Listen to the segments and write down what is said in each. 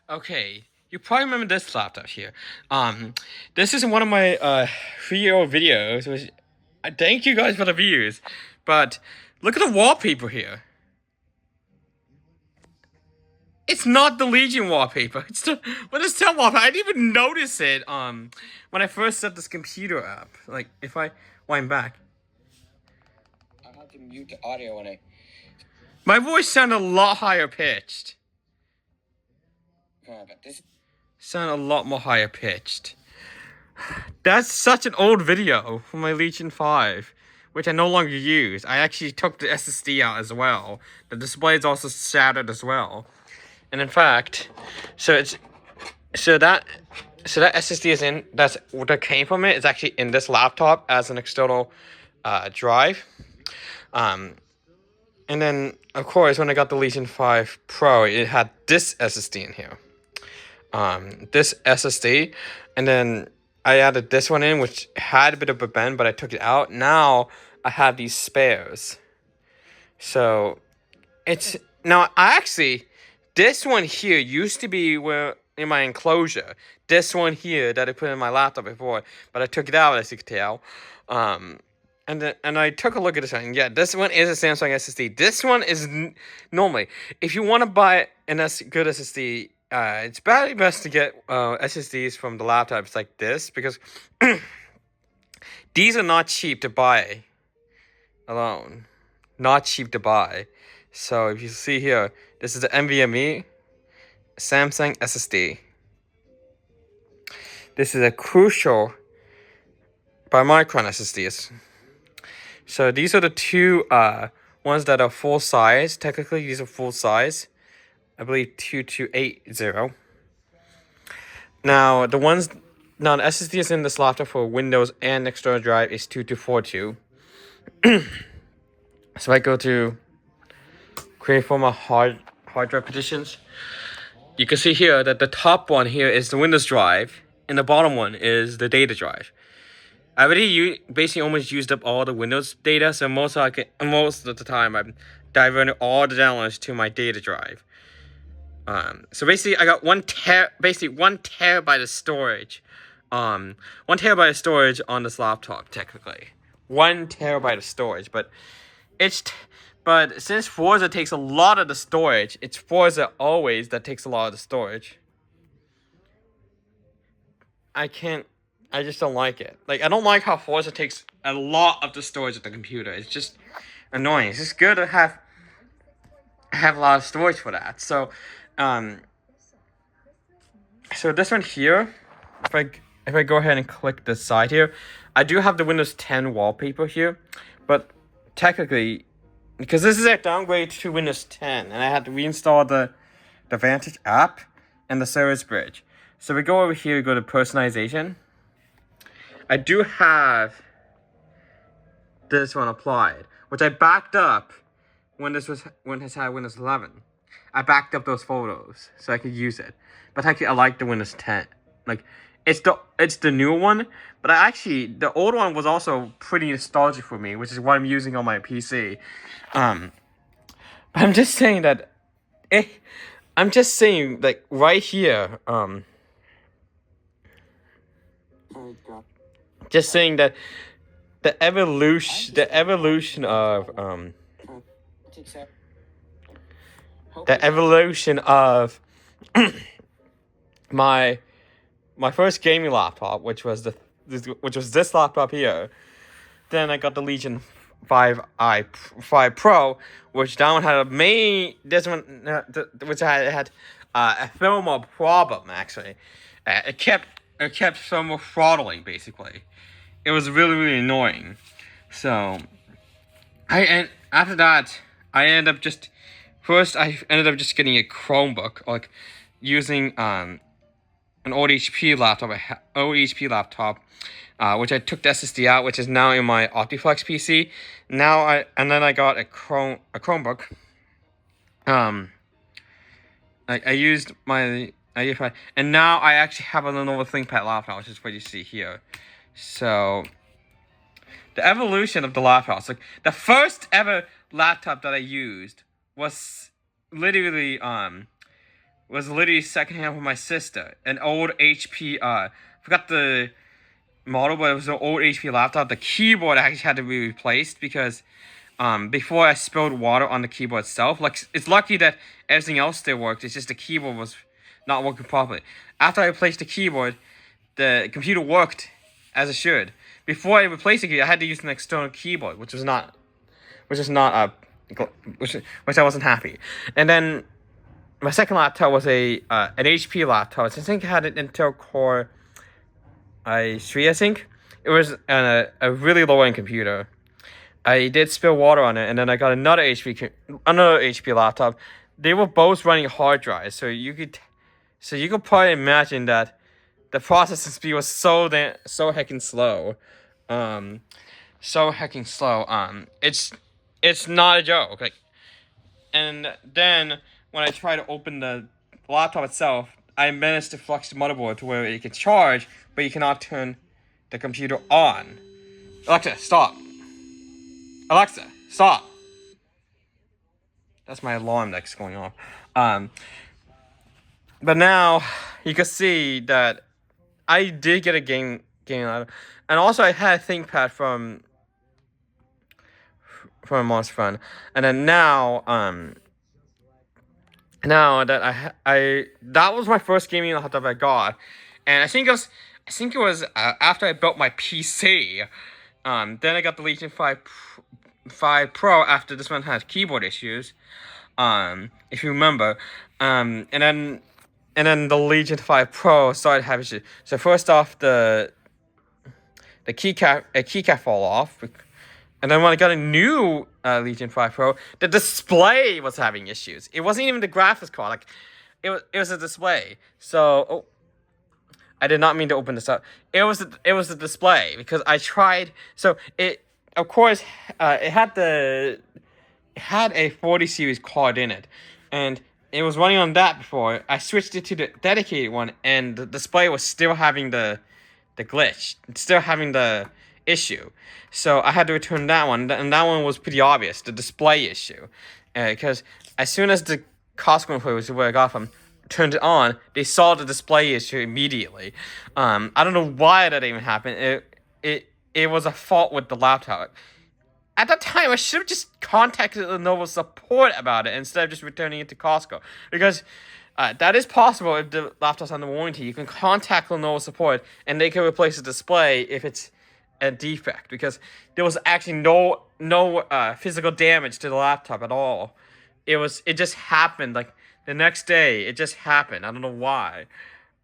Okay, you probably remember this laptop here. This is one of my 3-year-old videos. Which I thank you guys for the views, but look at the wallpaper here. It's not the Legion wallpaper. It's the what is that wallpaper? I didn't even notice it. When I first set this computer up, like if I wind back, I have to mute the audio when I. My voice sounded a lot higher pitched. But this sound a lot more higher pitched. That's such an old video from my Legion 5, which I no longer use. I actually took the SSD out as well. The display is also shattered as well. And in fact, that SSD is in. That came from it. It's actually in this laptop as an external drive. And then of course when I got the Legion 5 Pro, it had this SSD in here. This SSD, and then I added this one in, which had a bit of a bend, but I took it out. Now I have these spares. So it's now this one here used to be in my enclosure. This one here that I put in my laptop before, but I took it out, as you can tell. And I took a look at this one. Yeah, this one is a Samsung SSD. This one is normally, if you want to buy an good SSD. It's probably best to get SSDs from the laptops like this, because these are not cheap to buy alone. Not cheap to buy. So if you see here, this is the NVMe Samsung SSD. This is a Crucial by Micron SSDs. So these are the two ones that are full size. Technically, these are full size. I believe 2280. Now the SSD is in this laptop for Windows and external drive is 2242. So I go to create for my hard drive partitions. You can see here that the top one here is the Windows drive, and the bottom one is the data drive. I already basically almost used up all the Windows data, so most of the time I'm diverting all the downloads to my data drive. So basically I got 1 terabyte of storage. 1 terabyte of storage on this laptop, technically. 1 terabyte of storage, but since Forza takes a lot of the storage, it's Forza always that takes a lot of the storage. I just don't like it. Like, I don't like how Forza takes a lot of the storage of the computer. It's just annoying. It's just good to have a lot of storage for that. So this one here, if I go ahead and click this side here, I do have the Windows 10 wallpaper here, but technically, because this is a downgrade to Windows 10, and I had to reinstall the Vantage app and the Service Bridge. So we go over here, go to personalization. I do have this one applied, which I backed up when it had Windows 11. I backed up those photos so I could use it. But actually, I like the Windows 10. Like, it's the new one, but the old one was also pretty nostalgic for me, which is what I'm using on my PC. But I'm just saying that, like right here, just saying that the evolution of my first gaming laptop, which was this laptop here. Then I got the Legion 5 Pro, which that one had which had a thermal problem actually. It kept thermal throttling basically. It was really, really annoying. So after that I ended up just getting a Chromebook, like using an old HP laptop, which I took the SSD out, which is now in my Optiflex PC. Then I got a Chromebook. I used my and now I actually have a Lenovo ThinkPad laptop, which is what you see here. So the evolution of the laptops, like the first ever laptop that I used was literally was literally secondhand from my sister. An old HP, forgot the model, but it was an old HP laptop. The keyboard actually had to be replaced because before I spilled water on the keyboard itself. Like, it's lucky that everything else still worked. It's just the keyboard was not working properly. After I replaced the keyboard, the computer worked as it should. Before I replaced the keyboard, I had to use an external keyboard, which is not which I wasn't happy. And then my second laptop was an HP laptop. I think it had an Intel Core i3. I think it was a really low end computer. I did spill water on it, and then I got another HP laptop. They were both running hard drives, so you could probably imagine that the processing speed was so heckin' slow, it's not a joke. Like, and then when I tried to open the laptop itself, I managed to flush the motherboard to where it can charge, but you cannot turn the computer on. Alexa, stop. Alexa, stop. That's my alarm that's going off. But now you can see that I did get a game out of it. And also I had a ThinkPad from a Monster Fun. And then now that that was my first gaming laptop I got. And I think it was after I built my PC. Then I got the Legion 5 Pro after this one had keyboard issues. If you remember. And then the Legion 5 Pro started having issues. So first off, the keycap fall off. And then when I got a new Legion 5 Pro, the display was having issues. It wasn't even the graphics card. Like, it was a display. So, I did not mean to open this up. It was the display because I tried. So it, of course, it had a 40 series card in it, and it was running on that before. I switched it to the dedicated one, and the display was still having the glitch, still having the issue. So I had to return that one, and that one was pretty obvious, the display issue, because as soon as the Costco employee, which is where I got from, turned it on, they saw the display issue immediately. I don't know why that even happened. It was a fault with the laptop. At that time, I should have just contacted Lenovo support about it instead of just returning it to Costco. Because that is possible if the laptop's under warranty. You can contact Lenovo support and they can replace the display if it's a defect. Because there was actually no physical damage to the laptop at all. It just happened. Like, the next day, it just happened. I don't know why.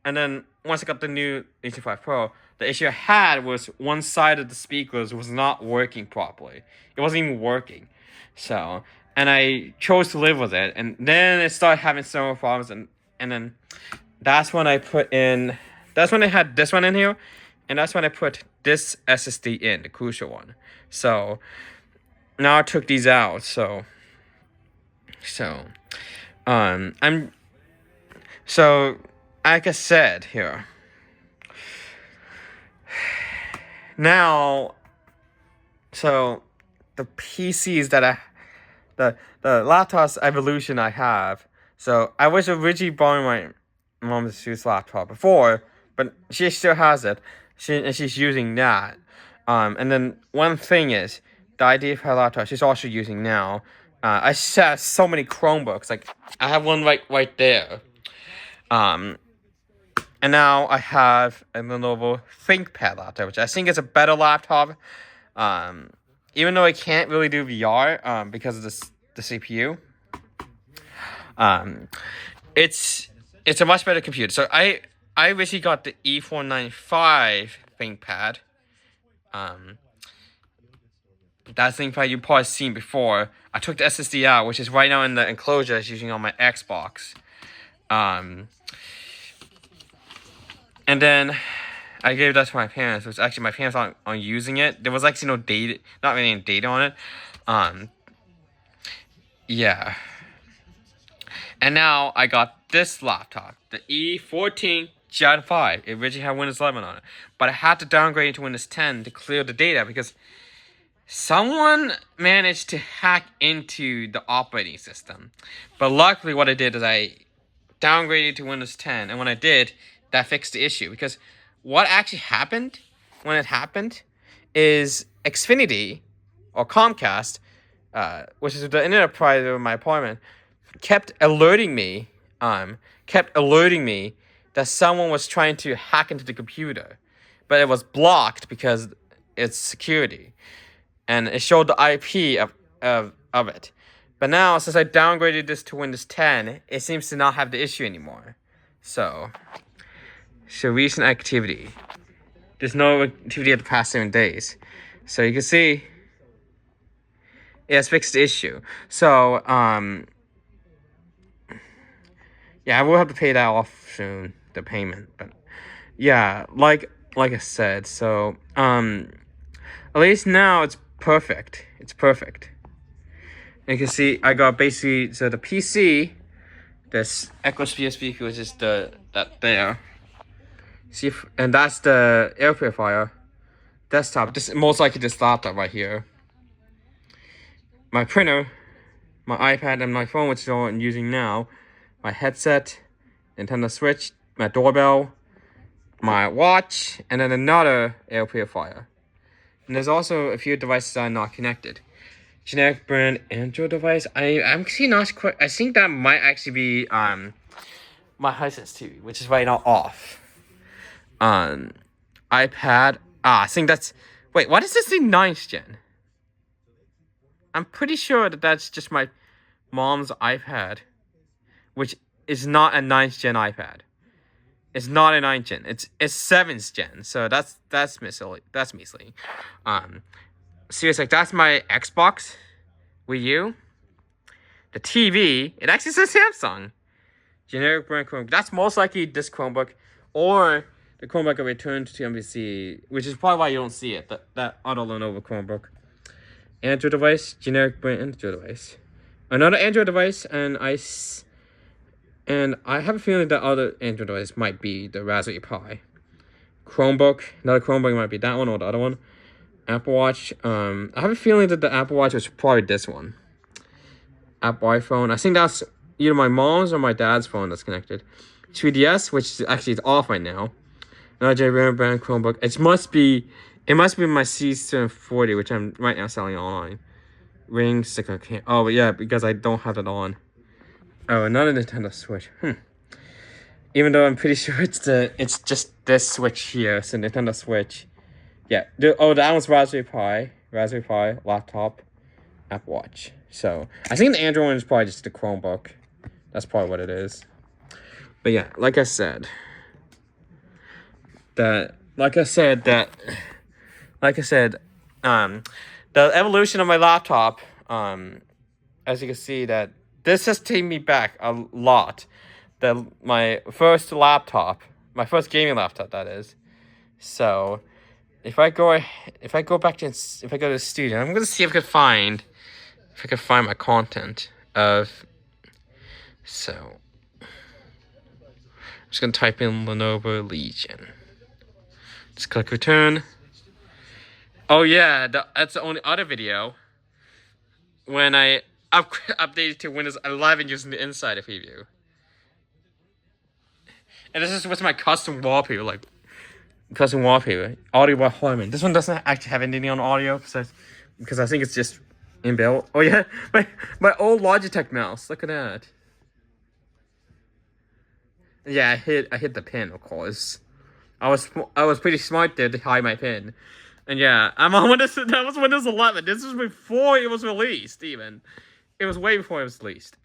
And then once I got the new Legion 5 Pro, the issue I had was one side of the speakers was not working properly. It wasn't even working. So, and I chose to live with it. And then it started having several problems. And then that's when I had this one in here. And that's when I put this SSD in, the crucial one. So, now I took these out. So, like I said here, now, so the PCs that the laptops evolution I have, so I was originally borrowing my mom's laptop before, but she still has it, and she's using that, and then one thing is, the idea of her laptop she's also using now, I have so many Chromebooks, like, I have one right there, and now I have a Lenovo ThinkPad laptop, which I think is a better laptop. Even though I can't really do VR because of the CPU. It's a much better computer. So I originally got the E495 ThinkPad. That ThinkPad you've probably seen before. I took the SSD out, which is right now in the enclosure it's using on my Xbox. And then I gave that to my parents, which actually my parents aren't using it. There was actually no data, not really any data on it. Yeah. And now I got this laptop, the E14 Gen 5. It originally had Windows 11 on it. But I had to downgrade it to Windows 10 to clear the data because someone managed to hack into the operating system. But luckily what I did is I downgraded to Windows 10, and when I did, that fixed the issue. Because what actually happened when it happened is Xfinity or Comcast, which is the internet provider of my apartment, kept alerting me that someone was trying to hack into the computer, but it was blocked because it's security, and it showed the IP of it. But now, since I downgraded this to Windows 10, it seems to not have the issue anymore. So recent activity. There's no activity of the past 7 days. So you can see it has fixed the issue. So, yeah, I will have to pay that off soon, the payment. But yeah, like I said, so at least now it's perfect. It's perfect. And you can see I got basically the PC, this Echoes PSP, which is that there. See and that's the air purifier desktop. This most likely this laptop right here. My printer, my iPad, and my phone, which is all I'm using now. My headset, Nintendo Switch, my doorbell, my watch, and then another air purifier. And there's also a few devices that are not connected. Generic brand Android device. I'm actually not quite. I think that might actually be my Hisense TV, which is right now off. iPad. I think that's. Wait, what is this thing? 9th gen. I'm pretty sure that's just my mom's iPad, which is not a 9th gen iPad. It's not a 9th gen. It's 7th gen. So that's misleading. That's misleading. Seriously, like that's my Xbox, Wii U. The TV, it actually says Samsung. Generic brand Chromebook. That's most likely this Chromebook, or the Chromebook I returned to MVC, which is probably why you don't see it. That other Lenovo Chromebook. Android device, generic brand Android device. Another Android device, and I have a feeling that other Android device might be the Raspberry Pi. Chromebook, another Chromebook might be that one or the other one. Apple Watch. I have a feeling that the Apple Watch was probably this one. Apple iPhone. I think that's either my mom's or my dad's phone that's connected. 3DS, which actually is off right now. Another generic brand Chromebook. It must be my C740, which I'm right now selling online. Ring sticker. Oh, but yeah, because I don't have it on. Oh, another Nintendo Switch. Even though I'm pretty sure it's just this Switch here, so Nintendo Switch. Yeah. That one's Raspberry Pi, laptop, Apple Watch. So I think the Android one is probably just the Chromebook. That's probably what it is. But yeah, like I said, the evolution of my laptop, as you can see, that this has taken me back a lot. My first gaming laptop, that is. So if I go to the studio, I'm gonna see if I could find my content of. So I'm just gonna type in Lenovo Legion. Just click return. Oh yeah, that's the only other video when I updated to Windows 11 using the Insider preview. And this is with my custom wallpaper, audio by Harman. This one doesn't actually have anything on audio because I think it's just inbuilt. Oh yeah, my old Logitech mouse. Look at that. Yeah, I hit the pin, of course. I was pretty smart there to hide my pin. And yeah, I'm on that was Windows 11. This was before it was released, even. It was way before it was released.